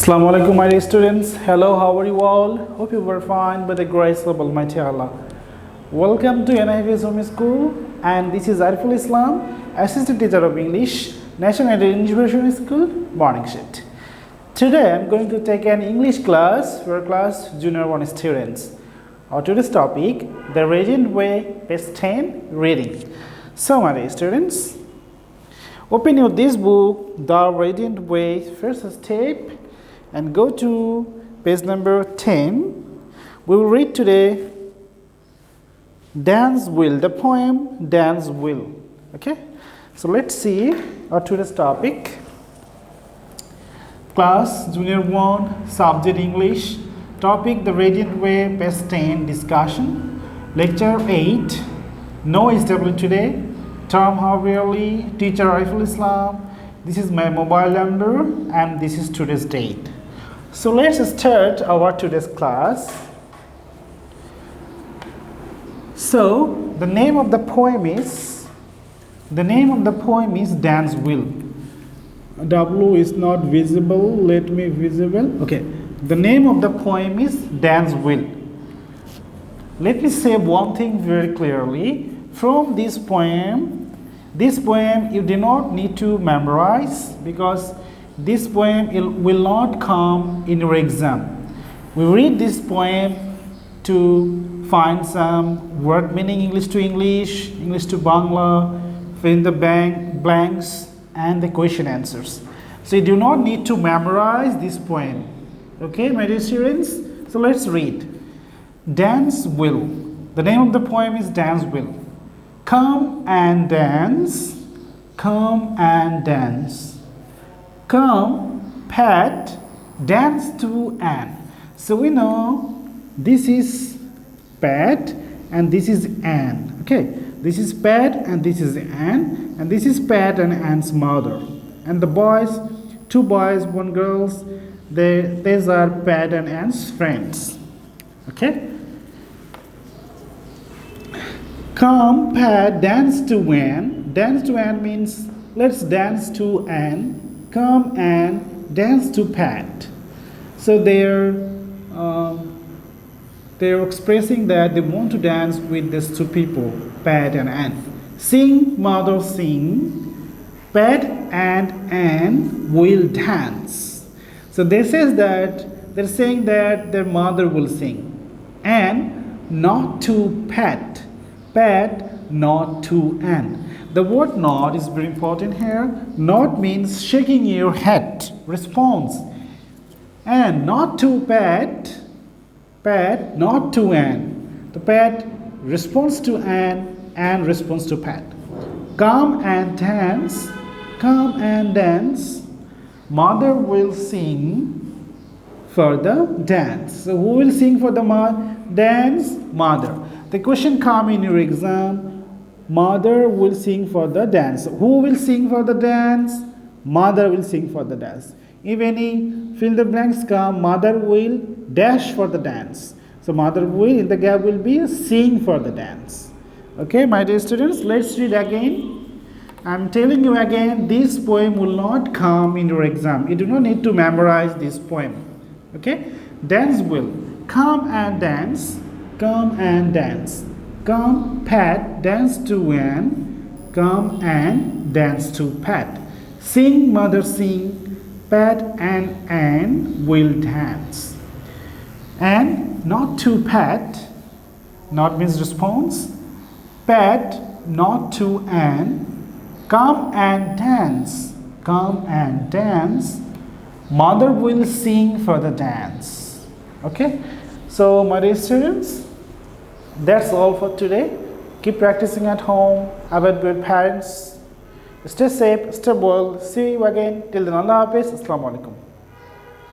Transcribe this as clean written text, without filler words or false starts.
Assalamu alaikum, my dear students. Hello, how are you all? Hope you were fine by the grace of Almighty Allah. Welcome to NIV's Home School, and this is Ariful Islam, Assistant Teacher of English, National International School, Morning Shift. Today, I am going to take an English class for class Junior 1 students. Our today's topic, the Radiant Way, page 10, reading. So, my dear students, open your this book, The Radiant Way, first step, and go to page number 10. We will read today Dance Will, the poem Dance Will. Okay, so let's see our today's topic. Class Junior 1, subject English, topic The Radiant Way, page 10, discussion. Lecture 8, no SW today, term how really, teacher Ariful Islam. This is my mobile number and this is today's date. So let's start our today's class. So the name of the poem is Dance Will. W is not visible. Let me visible. Okay. The name of the poem is Dance Will. Let me say one thing very clearly. From this poem you do not need to memorize, because this poem will not come in your exam. We read this poem to find some word meaning, English to English, English to Bangla, fill in the blanks and the question answers. So you do not need to memorize this poem. Okay, my dear students? So let's read. Dance Will. The name of the poem is Dance Will. Come and dance, come and dance. Come, Pat, dance to Anne. So we know this is Pat and this is Anne. Okay, this is Pat and this is Anne, and this is Pat and Anne's mother. And the boys, two boys, one girls, these are Pat and Anne's friends. Okay. Come, Pat, dance to Anne. Dance to Anne means let's dance to Anne. Come and dance to Pat. So they're expressing that they want to dance with these two people, Pat and Anne. Sing, mother, sing. Pat and Anne will dance. So they're saying that their mother will sing. Anne, not to Pat. Pat, not to Anne. The word not is very important here. Not means shaking your head. Response. And not to Pat. Pat, not to Anne. The Pat responds to Anne. Anne responds to Pat. Come and dance. Come and dance. Mother will sing for the dance. So who will sing for the dance? Mother. The question come in your exam. Mother will sing for the dance. Who will sing for the dance? Mother will sing for the dance. If any fill the blanks come, mother will dash for the dance. So mother will, in the gap, will be sing for the dance. Okay, my dear students, let's read again. I'm telling you again, this poem will not come in your exam. You do not need to memorize this poem. Okay, Dance Will. Come and dance. Come and dance. Come, Pat, dance to Anne. Come and dance to Pat. Sing, mother, sing. Pat and Anne will dance. And not to Pat. Not means response. Pat, not to Anne. Come and dance. Come and dance. Mother will sing for the dance. Okay. So, my dear students, that's all for today. Keep practicing at home. Avoid good parents. Stay safe, stay well. See you again. Till then, Allah Hafiz. Assalamu alaikum.